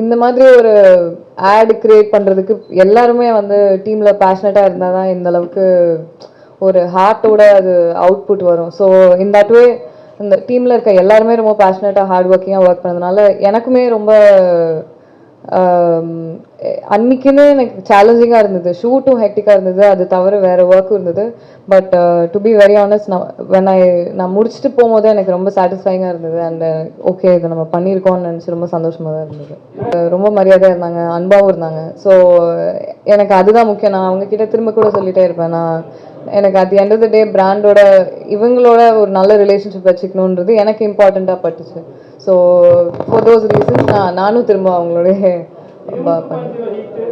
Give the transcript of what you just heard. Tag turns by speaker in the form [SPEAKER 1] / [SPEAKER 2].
[SPEAKER 1] இந்த மாதிரி ஒரு ஆட் கிரியேட் பண்ணுறதுக்கு எல்லாருமே வந்து டீமில் பேஷனட்டாக இருந்தால் தான் இந்த அளவுக்கு ஒரு ஹார்ட்டோட அது அவுட்புட் வரும். ஸோ இன் தட் வே இந்த டீமில் இருக்க எல்லாருமே ரொம்ப பேஷனட்டாக ஹார்ட் ஒர்க்கிங்காக ஒர்க் பண்ணதுனால எனக்குமே ரொம்ப அன்னைக்குன்னு எனக்கு சேலஞ்சிங்காக இருந்தது. ஷூட்டும் ஹெக்டிக்காக இருந்தது, அது தவிர வேறு ஒர்க்கும் இருந்தது. But to be very honest, நான் முடிச்சுட்டு போகும்போது எனக்கு ரொம்ப சாட்டிஸ்ஃபைங்காக இருந்தது. அண்ட் ஓகே, இதை நம்ம பண்ணியிருக்கோம்னு நினச்சி ரொம்ப சந்தோஷமாக தான் இருந்தது. ரொம்ப மரியாதையாக இருந்தாங்க, அன்பாகவும் இருந்தாங்க. ஸோ எனக்கு அதுதான் முக்கியம். நான் அவங்கக்கிட்ட திரும்ப கூட சொல்லிகிட்டே இருப்பேன், எனக்கு at the end of the day பிராண்டோட இவங்களோட ஒரு நல்ல ரிலேஷன்ஷிப் வச்சுக்கணுன்றது எனக்கு இம்பார்ட்டண்ட்டாக பட்டுச்சு. ஸோ ஃபார் தோஸ் ரீசன்ஸ் நானும் திரும்ப அவங்களோட பண்ணேன்.